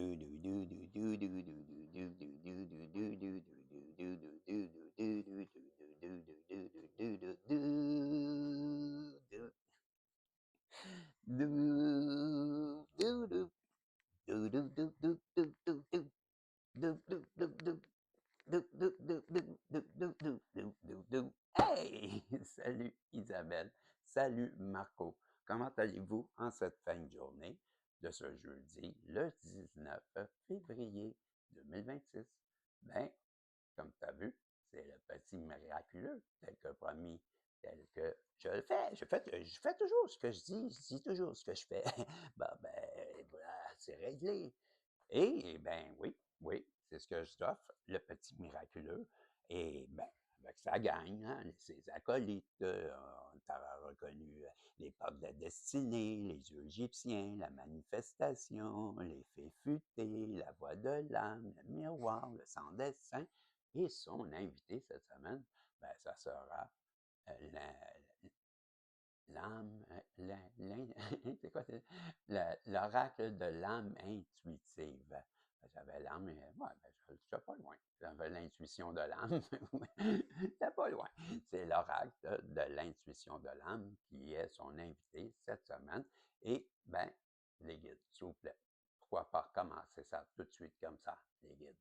Hey! Salut Isabelle, salut Marco. Comment allez-vous en cette fin de journée de ce jeudi, le 19 février 2026? Ben, comme tu as vu, c'est le petit miraculeux, tel que promis, tel que je le fais. Je fais toujours ce que je dis toujours ce que je fais. Voilà, c'est réglé. Et ben oui, oui, c'est ce que je t'offre, le petit miraculeux. Et ben, avec sa gang, hein, ses acolytes, on t'a reconnu l'époque de la destinée, les yeux égyptiens, la manifestation, les fées futées, la voix de l'âme, le miroir, le sans dessin. Et son invité cette semaine, ben, ça sera l'âme, c'est quoi, l'oracle de l'âme intuitive. J'avais l'âme, ouais, ben, je suis pas loin. J'avais l'intuition de l'âme, c'était pas loin. C'est l'oracle de l'intuition de l'âme qui est son invité cette semaine. Et, ben, les guides, s'il vous plaît, pourquoi pas commencer ça tout de suite comme ça, les guides?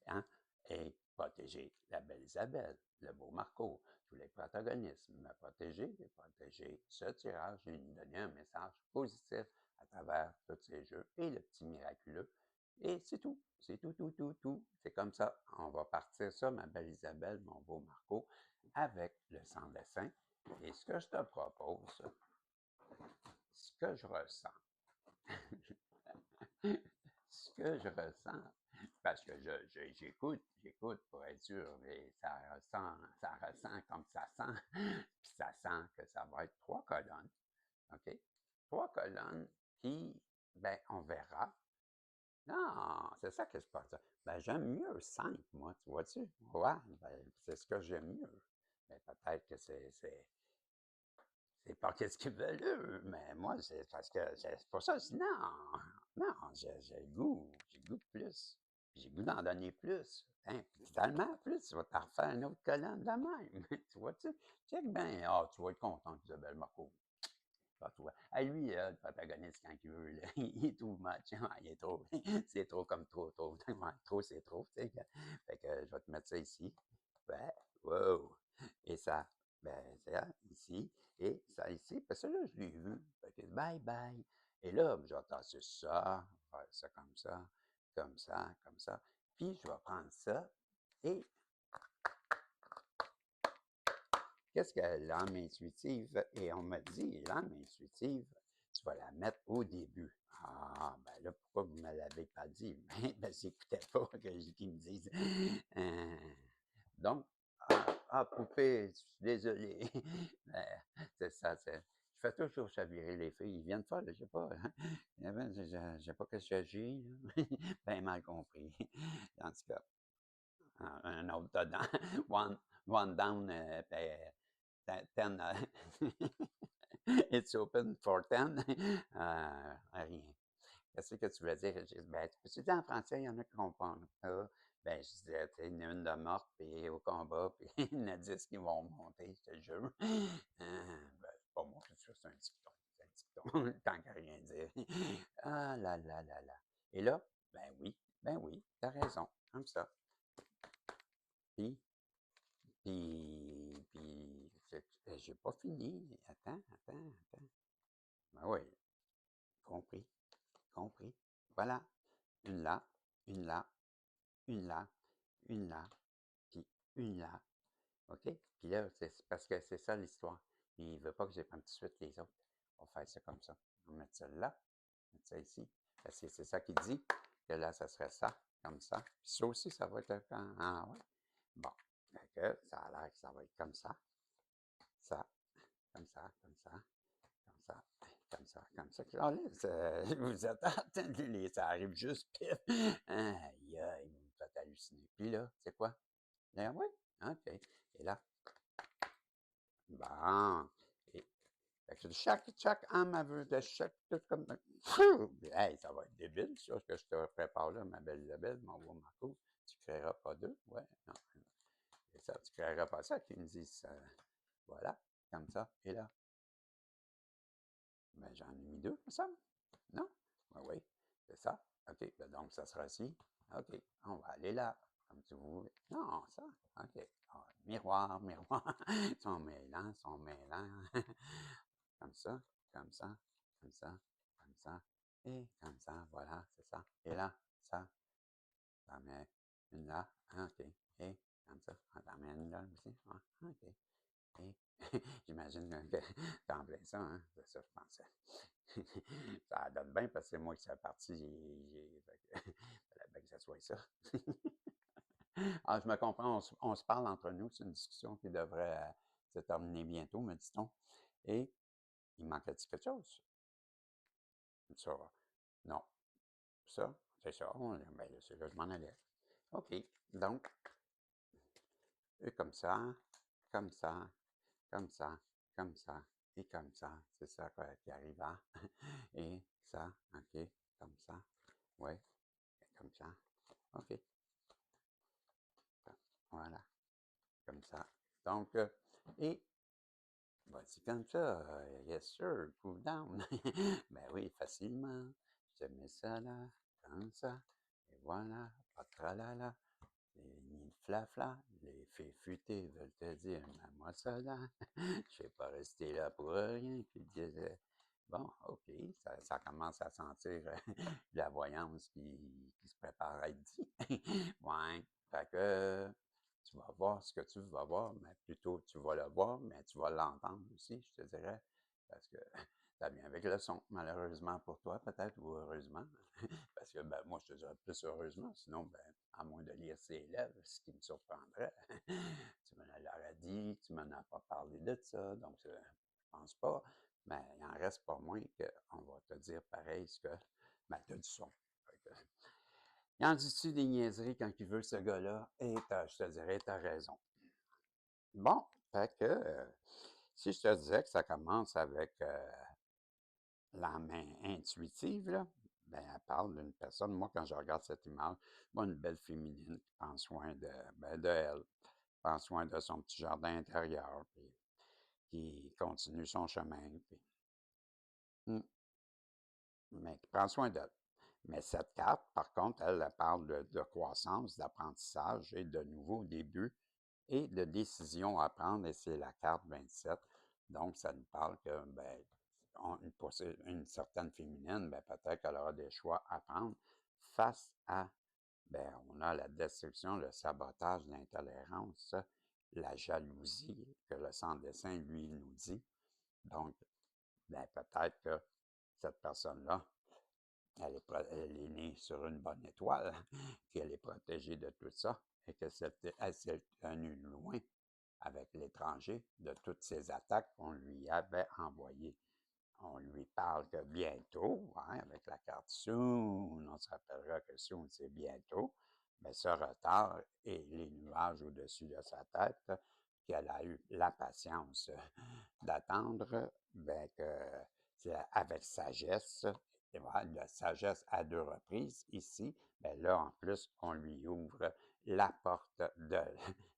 Hein? Et protéger la belle Isabelle, le beau Marco, tous les protagonistes, me protéger et protéger ce tirage et lui donner un message positif à travers tous ces jeux et le petit miraculeux. Et c'est tout. C'est tout, tout, tout, tout. C'est comme ça. On va partir ça, ma belle Isabelle, mon beau Marco, avec le sans-dessin. Et ce que je te propose, ce que je ressens, ce que je ressens, parce que j'écoute pour être sûr, mais ça ressent comme ça sent, puis ça sent que ça va être 3 colonnes, OK? 3 colonnes qui, ben, on verra. Non, c'est ça que je pense. Ben, j'aime mieux 5, moi, tu vois-tu? Ouais, ben, c'est ce que j'aime mieux. Mais peut-être que c'est pas qu'est-ce qu'ils veulent eux, mais moi, c'est parce que c'est pour ça, je dis non, non, j'ai le goût, de plus. J'ai le goût d'en donner plus. Hein, puis tellement plus, tu vas t'en refaire une autre colonne de même. Tu vois-tu? Check bien, ah, tu vas être content d'Isabelle Marco. Ah, tu vois. À lui, le protagoniste, quand il veut, là, il est too much. Il est trop, c'est trop comme trop, trop. Ouais, trop, c'est trop, tu sais. Fait que je vais te mettre ça ici. Ouais, wow. Et ça, ben, ça, ici, et ça ici, parce que là, je l'ai vu. Fait que bye bye. Et là, je vais tasser ça, faire ça comme ça, comme ça, comme ça. Puis, je vais prendre ça, et qu'est-ce que l'âme intuitive? Et on m'a dit, l'âme intuitive, tu vas la mettre au début. Ah, ben là, pourquoi vous ne me l'avez pas dit? Ben, j'écoutais pas qu'ils me disent. Euh, donc, poupée, je suis désolé. Ben, c'est ça, je fais toujours chavirer les filles. Ils viennent faire, je sais pas, je sais pas qu'est-ce que j'ai, là. Ben mal compris. En tout cas, un autre dedans. One down, ten, it's open for 10. Rien. Qu'est-ce que tu veux dire? Ben, tu peux-tu dire en français, il y en a qui comprennent pas. Ben, je disais, tu sais, il y en a une de morte, puis au combat, puis il y en a 10 qui vont monter, je te jure. Ben, c'est pas moi, c'est un dicton. C'est un dicton, tant qu'à rien dire. Ah là là là là. Et là, ben oui, t'as raison, comme ça. Puis, j'ai pas fini. Attends, attends, attends. Ben oui, compris, compris. Voilà. Une là, une là, une là, une là, puis une là. OK? Puis là, c'est parce que c'est ça l'histoire. Il veut pas que je prenne tout de suite les autres. On va faire ça comme ça. On va mettre ça là, mettre ça ici. Parce que c'est ça qu'il dit. Que là, ça serait ça, comme ça. Puis ça aussi, ça va être ouais. Bon. Fait que ça a l'air que ça va être comme ça, comme ça, comme ça, comme ça, comme ça, comme ça. Ah là, vous êtes attendez, ça arrive juste pif. Aïe, aïe, vous me faites halluciner. Puis là, c'est quoi? Ah oui, OK. Et là, bon. Et Fait que chaque âme, elle veut de chaque, tout comme, pfiou! Hey, ça va être débile, ça, ce que je te prépare là, ma belle Isabelle, mon beau Marco. Tu créeras pas deux, ouais, non. C'est ça, tu créeras pas ça, qui me disent ça. Voilà, comme ça, et là. Ben, j'en ai mis deux, me semble. Non? Oui, oui, c'est ça. OK, ben donc ça sera ci. OK, on va aller là, comme tu veux. Non, ça, OK. Ah, miroir, miroir. Son mêlant. Comme ça, comme ça, comme ça, comme ça, et comme ça, voilà, c'est ça. Et là, ça met une là, ah, OK. Et comme ça, on t'en met une là aussi. Ah, OK. Et j'imagine que tu en plein ça, hein? C'est ça, je pensais. Ça donne bien parce que c'est moi qui suis parti. Fallait bien que ça soit ça. Ah, je me comprends, on se parle entre nous. C'est une discussion qui devrait se terminer bientôt, me dit-on. Et il manquait-il quelque chose? Ça, non. Ça, c'est ça. Ben, c'est là que je m'en allais. OK. Donc, et comme ça, comme ça, comme ça, comme ça, et comme ça. C'est ça qui arrive là. Et ça, OK, comme ça. Oui, comme ça. OK. Voilà, comme ça. Donc, et voici comme ça. Yes, sir, cool down. Ben oui, facilement. Je te mets ça là, comme ça. Et voilà, pas de tralala. Les nids de flafla, les fées futées veulent te dire, mais moi ça là, je vais pas rester là pour rien. Puis ils disaient, bon, OK, ça commence à sentir la voyance qui se prépare à être dit. Ouais, fait que tu vas voir ce que tu vas voir, mais plutôt tu vas le voir, mais tu vas l'entendre aussi, je te dirais, parce que ça vient avec le son, malheureusement pour toi, peut-être, ou heureusement. Parce que ben, moi, je te dirais plus heureusement, sinon, ben, à moins de lire ses lèvres, ce qui me surprendrait. Tu me l'aurais dit, tu m'en as pas parlé de ça, donc je pense pas. Mais il en reste pas moins qu'on va te dire pareil ce que. Ben, tu as du son. Il en dit-tu des niaiseries quand il veut, ce gars-là? Et je te dirais, tu as raison. Bon, fait que si je te disais que ça commence avec la main intuitive, là, ben, elle parle d'une personne. Moi, quand je regarde cette image, moi, une belle féminine qui prend soin de elle, prend soin de son petit jardin intérieur, puis qui continue son chemin, puis, hmm, mais qui prend soin d'elle. Mais cette carte, par contre, elle parle de croissance, d'apprentissage et de nouveaux débuts et de décisions à prendre, et c'est la carte 27. Donc, ça nous parle que, ben, pour une certaine féminine, ben, peut-être qu'elle aura des choix à prendre face à, ben, on a la destruction, le sabotage, l'intolérance, la jalousie, que le sans-dessin, lui, nous dit. Donc, ben, peut-être que cette personne-là, elle est née sur une bonne étoile, qu'elle est protégée de tout ça, et que elle s'est tenue loin avec l'étranger de toutes ces attaques qu'on lui avait envoyées. On lui parle que bientôt, hein, avec la carte soon, on se rappellera que soon, c'est bientôt, mais ce retard et les nuages au-dessus de sa tête, qu'elle a eu la patience d'attendre, ben que c'est avec sagesse, et voilà, la sagesse à deux reprises ici, ben là, en plus, on lui ouvre la porte de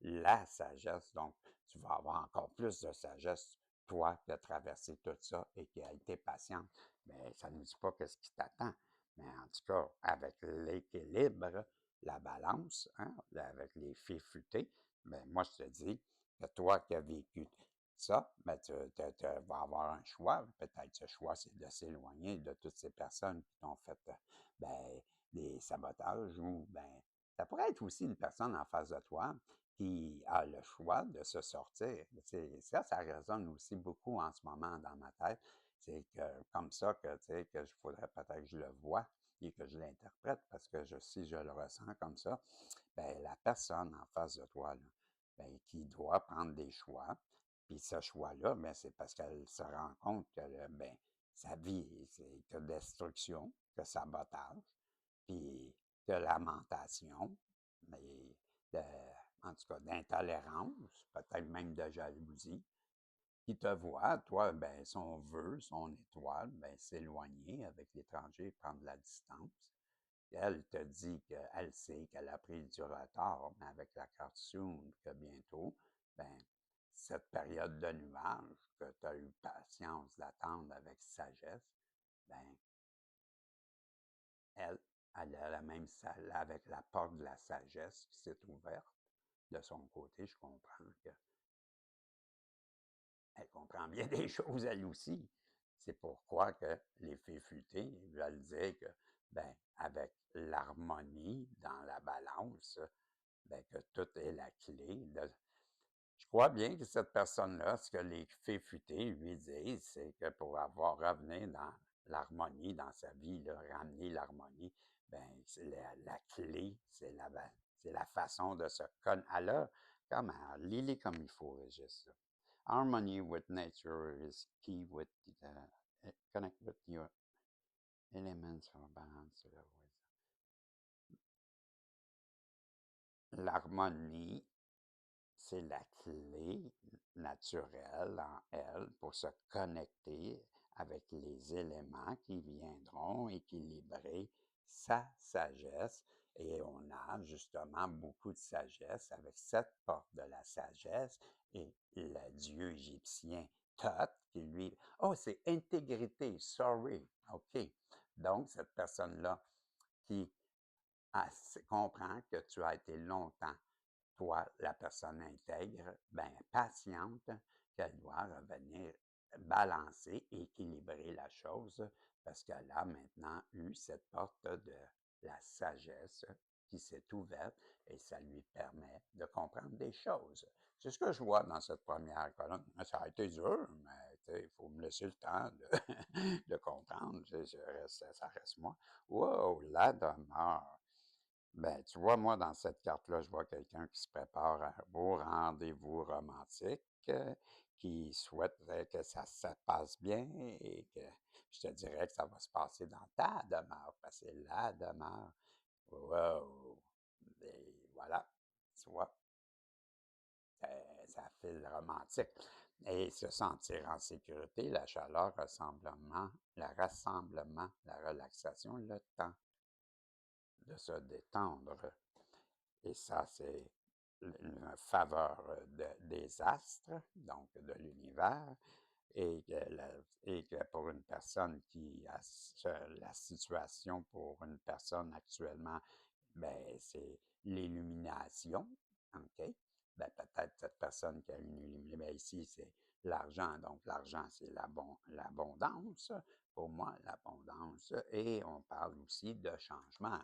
la sagesse, donc tu vas avoir encore plus de sagesse toi qui as traversé tout ça et qui a été patiente, mais ça ne nous dit pas ce qui t'attend. Mais en tout cas, avec l'équilibre, la balance, hein, avec les filles futées, ben moi, je te dis que toi qui as vécu ça, ben tu vas avoir un choix. Peut-être ce choix, c'est de s'éloigner de toutes ces personnes qui t'ont fait ben, des sabotages ou ben, ça pourrait être aussi une personne en face de toi qui a le choix de se sortir. Ça résonne aussi beaucoup en ce moment dans ma tête. C'est que comme ça que je faudrait peut-être que je le vois et que je l'interprète parce que si je le ressens comme ça, ben, la personne en face de toi, là, ben, qui doit prendre des choix, puis ce choix-là, ben, c'est parce qu'elle se rend compte que ben, sa vie, c'est que destruction, que sabotage, puis que lamentation, mais de, en tout cas d'intolérance, peut-être même de jalousie. qui te voit, toi, ben, son vœu, son étoile, ben, s'éloigner avec l'étranger, prendre la distance. Elle te dit qu'elle sait qu'elle a pris du retard, mais avec la carte soon, que bientôt, ben, cette période de nuage que tu as eu patience d'attendre avec sagesse, ben, elle, elle a la même salle avec la porte de la sagesse qui s'est ouverte. De son côté, je comprends qu'elle comprend bien des choses, elle aussi. C'est pourquoi que les fées futées veulent dire que, ben, avec l'harmonie dans la balance, ben, que tout est la clé. Je crois bien que cette personne-là, ce que les fées futées lui disent, c'est que pour avoir revenir dans l'harmonie dans sa vie, là, ramener l'harmonie, ben, c'est la clé, c'est la façon de se connaître. Alors, comment, lis-les comme il faut, Régis. Harmony with nature is key with connect with your elements for balance. L'harmonie, c'est la clé naturelle en elle pour se connecter avec les éléments qui viendront équilibrer sa sagesse. Et on a justement beaucoup de sagesse avec cette porte de la sagesse et le dieu égyptien Thoth qui lui... Oh, c'est intégrité, sorry, OK. Donc, cette personne-là qui comprend que tu as été longtemps toi, la personne intègre, ben, patiente, qu'elle doit revenir balancer, équilibrer la chose, parce qu'elle a maintenant eu cette porte de la sagesse qui s'est ouverte et ça lui permet de comprendre des choses. C'est ce que je vois dans cette première colonne. Ça a été dur, mais il faut me laisser le temps de, de comprendre. Ça reste moi. Wow, la demeure. Ben, tu vois, moi, dans cette carte-là, je vois quelqu'un qui se prépare à un beau rendez-vous romantique, qui souhaiterait que ça se passe bien et que je te dirais que ça va se passer dans ta demeure, parce que c'est la demeure. Wow! Et voilà, tu vois, ça file romantique. Et se sentir en sécurité, la chaleur, le rassemblement, la relaxation, le temps de se détendre. Et ça, c'est une faveur des astres, donc de l'univers, et et que pour une personne qui a la situation pour une personne actuellement, ben, c'est l'illumination, OK? Ben, peut-être cette personne qui a une illumination, ben, ici, c'est l'argent. Donc, l'argent, c'est l'abondance. Pour moi, l'abondance. Et on parle aussi de changement,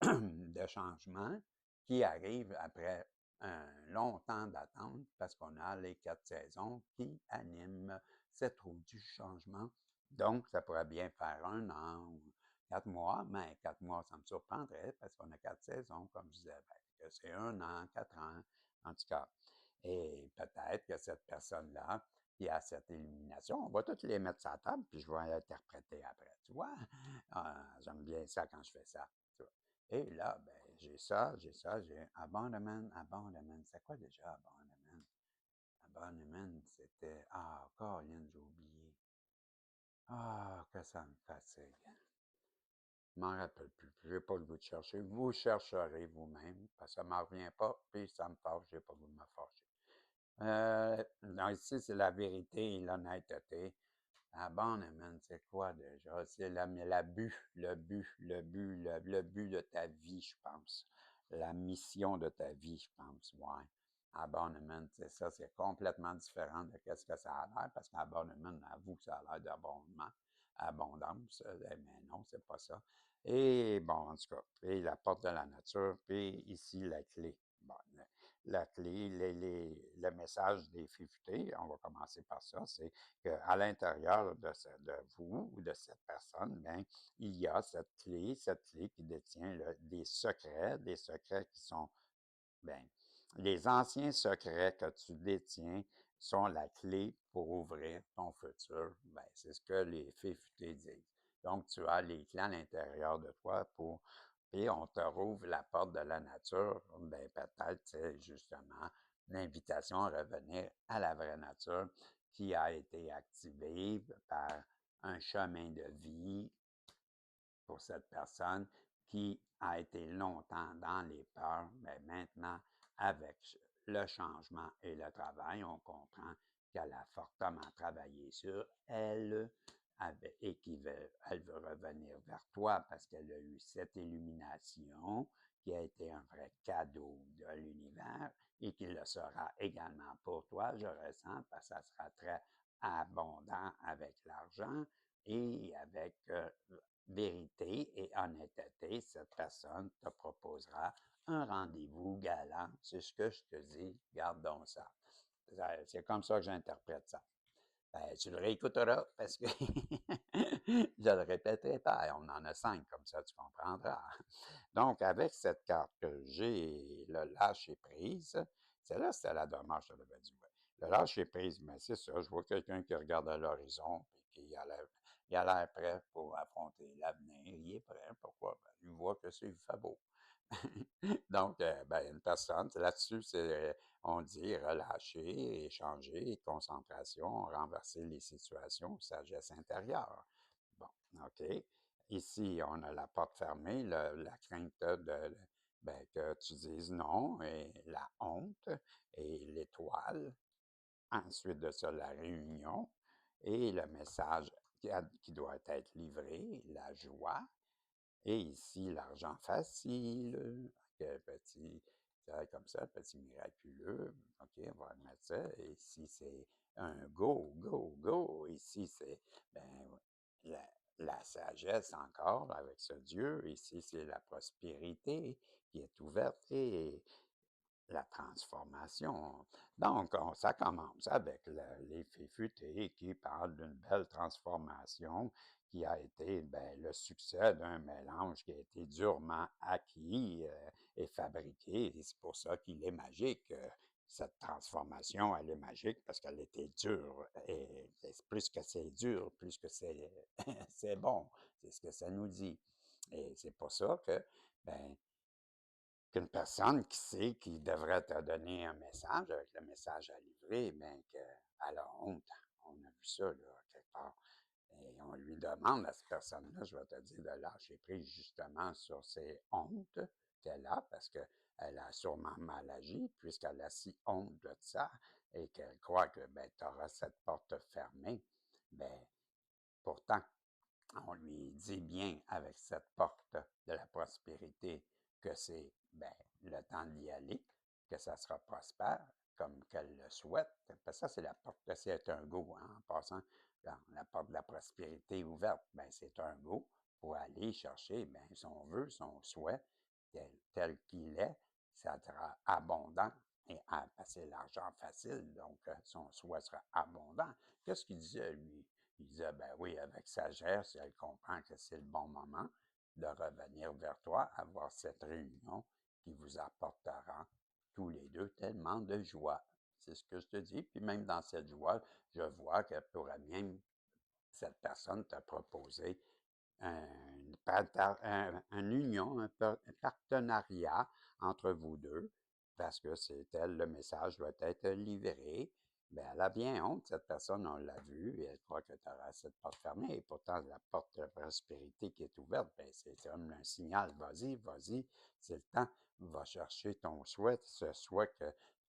de changement qui arrive après un long temps d'attente parce qu'on a les 4 saisons qui animent cette roue du changement. Donc, ça pourrait bien faire 1 an ou 4 mois, mais 4 mois, ça me surprendrait parce qu'on a 4 saisons, comme je disais. Ben, c'est 1 an, 4 ans, en tout cas. Et peut-être que cette personne-là qui a cette illumination, on va toutes les mettre sur la table, puis je vais l'interpréter après, tu vois? J'aime bien ça quand je fais ça. Tu vois? Et là, ben, j'ai abandonment. C'est quoi déjà abandonment? Abandonment, c'était, Colin, j'ai oublié. Que ça me fatigue. Je m'en rappelle plus. J'ai pas le goût de chercher. Vous chercherez vous-même, parce que ça m'en revient pas, puis ça me fâche, j'ai pas le goût de me fâcher. Non, ici, c'est la vérité et l'honnêteté. Abandonment, c'est quoi déjà? C'est le but de ta vie, je pense. La mission de ta vie, je pense, ouais. Abandonment, c'est ça, c'est complètement différent de ce que ça a l'air, parce qu'abandonment, avoue que ça a l'air d'abondement, abondance, mais non, c'est pas ça. Et bon, en tout cas, et la porte de la nature, puis ici, la clé. Bon, la clé, le message des futés, on va commencer par ça, c'est qu'à l'intérieur de vous ou de cette personne, bien, il y a cette clé qui détient des secrets qui sont, bien, les anciens secrets que tu détiens sont la clé pour ouvrir ton futur. Bien, c'est ce que les fées futées disent. Donc, tu as les clés à l'intérieur de toi et on te rouvre la porte de la nature. Bien, peut-être, c'est justement l'invitation à revenir à la vraie nature qui a été activé par un chemin de vie pour cette personne qui a été longtemps dans les peurs, mais maintenant, avec le changement et le travail, on comprend qu'elle a fortement travaillé sur elle et elle veut revenir vers toi parce qu'elle a eu cette illumination qui a été un vrai cadeau de l'univers et qui le sera également pour toi, je ressens, parce que ça sera très abondant avec l'argent et avec vérité et honnêteté, cette personne te proposera un rendez-vous galant. C'est ce que je te dis, garde donc ça. C'est comme ça que j'interprète ça. Ben, tu le réécouteras parce que je le répéterai pas. On en a 5 comme ça, tu comprendras. Donc, avec cette carte que j'ai, le lâcher prise, celle-là, c'était la demeure, je te l'avais dit. Ouais. Le lâcher prise, mais c'est ça, je vois quelqu'un qui regarde à l'horizon et qui a l'air prêt pour affronter l'avenir. Il est prêt. Pourquoi? Ben, il voit que c'est fait beau. Donc, ben, une personne, là-dessus, on dit relâcher, échanger, concentration, renverser les situations, sagesse intérieure. Bon, OK. Ici, on a la porte fermée, la crainte ben, que tu dises non, et la honte, et l'étoile. Ensuite de ça, la réunion et le message qui doit être livré, la joie. Et ici, l'argent facile, petit, comme ça, petit miraculeux. OK, on va mettre ça. Et ici, c'est un go, go, go. Ici, c'est ben, la, la sagesse encore avec ce Dieu. Ici, c'est la prospérité qui est ouverte et la transformation. Donc, ça commence avec les Futés qui parlent d'une belle transformation qui a été ben, le succès d'un mélange qui a été durement acquis et fabriqué. Et c'est pour ça qu'il est magique. Cette transformation, elle est magique parce qu'elle était dure. Et plus que c'est dur, plus que c'est c'est bon. C'est ce que ça nous dit. Et c'est pour ça que, ben, qu'une personne qui sait qu'il devrait te donner un message avec le message à livrer, bien qu'elle a honte. On a vu ça, là, quelque part. Et on lui demande à cette personne-là, je vais te dire, de lâcher prise justement sur ses hontes qu'elle a, parce qu'elle a sûrement mal agi, puisqu'elle a si honte de ça, et qu'elle croit que ben, tu auras cette porte fermée. Ben, pourtant, on lui dit bien avec cette porte de la prospérité que c'est ben, le temps d'y aller, que ça sera prospère comme qu'elle le souhaite. Parce que ça, c'est la porte, c'est un go, hein, en passant. La porte de la prospérité ouverte, ben, c'est un go pour aller chercher ben, son vœu, son souhait, tel qu'il est. Ça sera abondant et à passer l'argent facile, donc son souhait sera abondant. Qu'est-ce qu'il disait, lui? Il disait, ben oui, avec sagesse, elle comprend que c'est le bon moment de revenir vers toi, avoir cette réunion qui vous apportera tous les deux tellement de joie. C'est ce que je te dis. Puis même dans cette joie, je vois que pourrait même cette personne te proposer une union, un partenariat entre vous deux, parce que c'est elle, le message doit être livré. Bien, elle a bien honte, cette personne, on l'a vu, et elle croit que tu auras cette porte fermée, et pourtant la porte de prospérité qui est ouverte, bien, c'est comme un signal, vas-y, vas-y, c'est le temps, va chercher ton souhait, ce souhait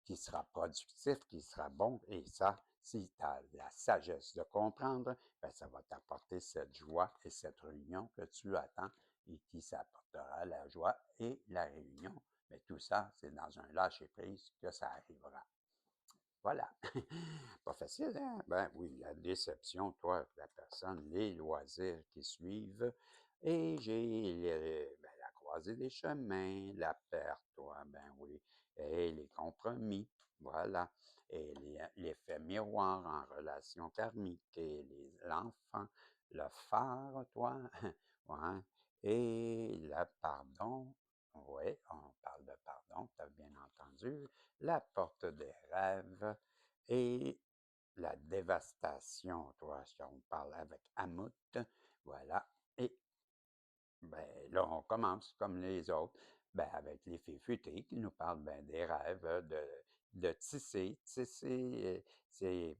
qui sera productif, qui sera bon, et ça, si tu as la sagesse de comprendre, bien, ça va t'apporter cette joie et cette réunion que tu attends et qui s'apportera la joie et la réunion. Mais tout ça, c'est dans un lâcher-prise que ça arrivera. Voilà. Pas facile, hein? Ben oui, la déception, toi, la personne, les loisirs qui suivent. Et j'ai ben, la croisée des chemins, la perte, toi, ben oui. Et les compromis, voilà. Et l'effet miroir en relation karmique et l'enfant, le phare, toi. Ouais. Et le pardon. Oui, on parle de pardon, tu as bien entendu la porte des rêves et la dévastation, toi, si on parle avec Hamout, voilà. Et ben, là, on commence comme les autres, ben, avec les fées futées qui nous parlent ben, des rêves, de tisser. Tisser, c'est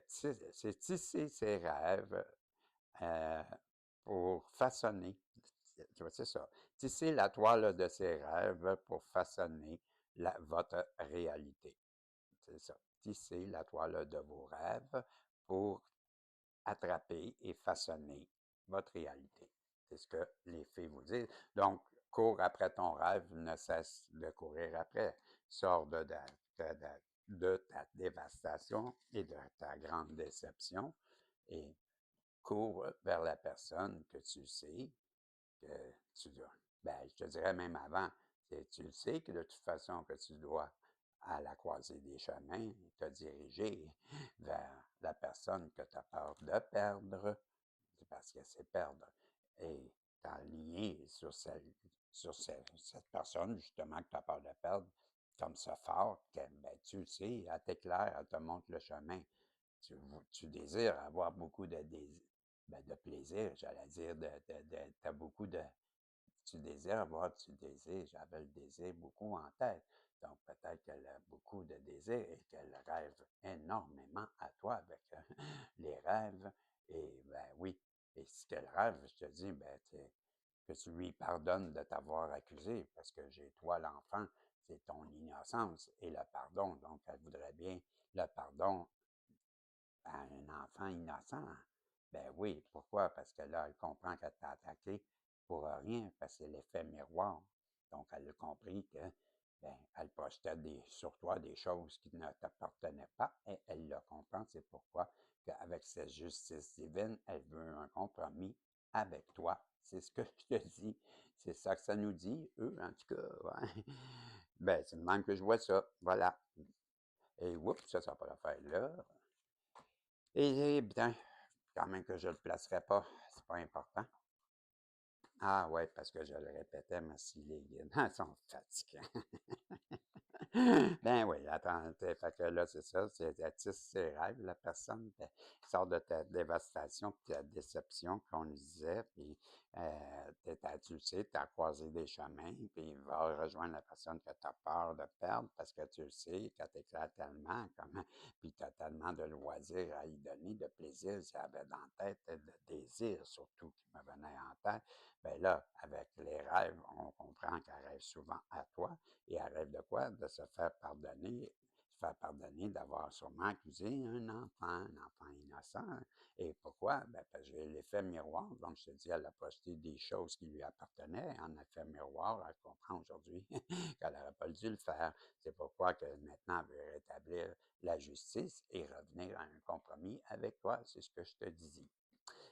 c'est tisser ses rêves euh, pour façonner, tu vois, c'est ça, tisser la toile de ses rêves pour façonner votre réalité. C'est ça, tisser la toile de vos rêves pour attraper et façonner votre réalité. C'est ce que les fées vous disent. Donc, cours après ton rêve, ne cesse de courir après. Sors de ta dévastation et de ta grande déception et cours vers la personne que tu sais que tu dois. Ben, je te dirais même avant, tu le sais que de toute façon que tu dois, à la croisée des chemins, te diriger vers la personne que tu as peur de perdre, parce que c'est perdre. Et t'aligner cette personne, justement, que tu as peur de perdre, comme ça fort, que ben, tu le sais, elle t'éclaire, elle te montre le chemin. Tu désires avoir beaucoup ben, de plaisir, j'allais dire, t'as beaucoup de, tu désires avoir du désir, j'avais le désir beaucoup en tête. Donc peut-être qu'elle a beaucoup de désir et qu'elle rêve énormément à toi avec les rêves. Et ben oui, et ce qu'elle rêve, je te dis, ben, que tu lui pardonnes de t'avoir accusé, parce que j'ai toi l'enfant, c'est ton innocence et le pardon. Donc elle voudrait bien le pardon à un enfant innocent. Ben oui, pourquoi? Parce que là, elle comprend qu'elle t'a attaqué pour rien, parce que c'est l'effet miroir. Donc, elle a compris que, ben, elle projetait sur toi des choses qui ne t'appartenaient pas et elle le comprend. C'est pourquoi qu'avec cette justice divine, elle veut un compromis avec toi. C'est ce que je te dis. C'est ça que ça nous dit, eux, en tout cas. Ouais. Ben, c'est le même que je vois ça. Voilà. Et oups, ça ne pas l'affaire là. Eh bien, quand même que je ne le placerai pas, c'est pas important. Ah ouais, parce que je le répétais, merci les guides. Ils sont fatigants. Ben oui, attends, fait que là, c'est ça, c'est elle tisse ses rêves, la personne, puis elle sort de ta dévastation, puis ta déception, qu'on nous disait, puis tu le sais, tu as croisé des chemins, puis il va rejoindre la personne que tu as peur de perdre, parce que tu le sais, quand tu éclaires tellement, comme, puis tu as tellement de loisirs à y donner, de plaisir, j'avais dans la tête, de désir surtout qui me venait en tête. Bien là, avec les rêves, on comprend qu'elle rêve souvent à toi, et elle rêve de quoi? De se faire pardonner d'avoir sûrement accusé un enfant innocent. Et pourquoi? Ben, parce que j'ai l'effet miroir. Donc, je te dis, elle a projeté des choses qui lui appartenaient. En effet miroir, elle comprend aujourd'hui qu'elle n'aurait pas dû le faire. C'est pourquoi que maintenant, elle veut rétablir la justice et revenir à un compromis avec toi. C'est ce que je te dis.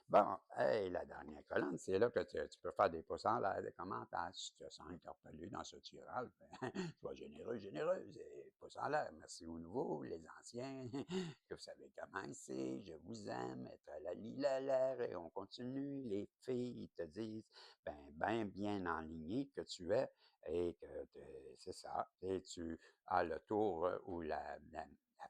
Bon, hey, la dernière colonne, c'est là que tu peux faire des pouces en l'air, des commentaires. Si tu te sens interpellé dans ce tirage, ben, sois généreux, généreuse, et pouces en l'air. Merci aux nouveaux, les anciens, que vous savez comment c'est, je vous aime, être la la l'air, et on continue. Les filles, ils te disent, ben, bien enligné que tu es, et que c'est ça, et tu as le tour ou la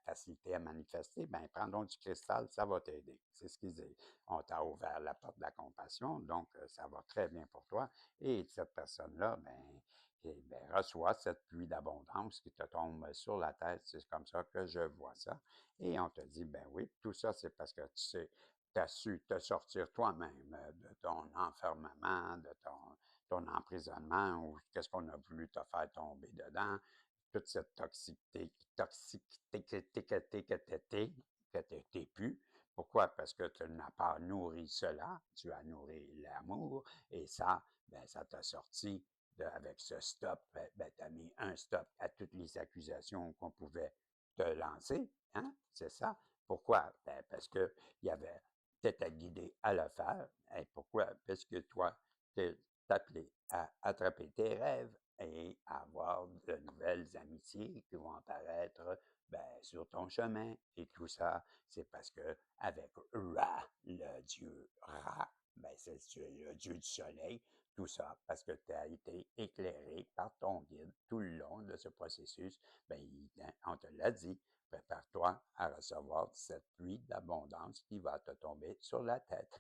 facilité à manifester, ben, prends donc du cristal, ça va t'aider. C'est ce qu'ils disent. On t'a ouvert la porte de la compassion, donc ça va très bien pour toi. Et cette personne-là, reçoit cette pluie d'abondance qui te tombe sur la tête. C'est comme ça que je vois ça. Et on te dit, ben oui, tout ça, c'est parce que tu as su te sortir toi-même de ton enfermement, de ton emprisonnement ou qu'est-ce qu'on a voulu te faire tomber dedans. Toute cette toxicité que tu n'es plus. Pourquoi? Parce que tu n'as pas nourri cela, tu as nourri l'amour, et ça, ben, ça t'a sorti avec ce stop, tu as mis un stop à toutes les accusations qu'on pouvait te lancer, hein? C'est ça. Pourquoi? Ben, parce que il y avait, tu étais guidé à le faire. Et pourquoi? Parce que toi, tu appelé à attraper tes rêves et à avoir de nouvelles amitiés qui vont apparaître sur ton chemin. Et tout ça, c'est parce que avec Ra, le dieu Ra, c'est le dieu du soleil, tout ça, parce que tu as été éclairé par ton guide tout le long de ce processus, on te l'a dit, prépare-toi à recevoir cette pluie d'abondance qui va te tomber sur la tête.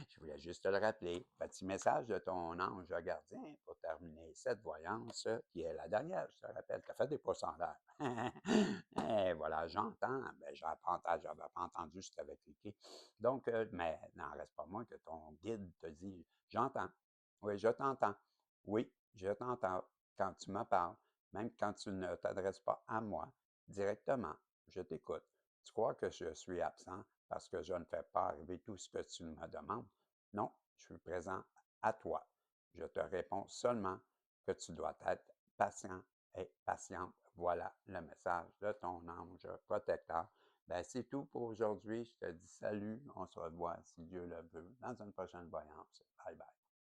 Je voulais juste te le rappeler. Petit message de ton ange gardien pour terminer cette voyance qui est la dernière, je te rappelle, tu as fait des pourcentages. Et voilà, j'entends, ben, j'avais pas entendu, je t'avais cliqué. Donc, mais n'en reste pas moins que ton guide te dit, j'entends. Oui, je t'entends. Oui, je t'entends quand tu me parles, même quand tu ne t'adresses pas à moi directement. Je t'écoute. Tu crois que je suis absent parce que je ne fais pas arriver tout ce que tu me demandes? Non, je suis présent à toi. Je te réponds seulement que tu dois être patient et patiente. Voilà le message de ton ange protecteur. Ben, c'est tout pour aujourd'hui. Je te dis salut. On se revoit, si Dieu le veut, dans une prochaine voyance. Bye bye.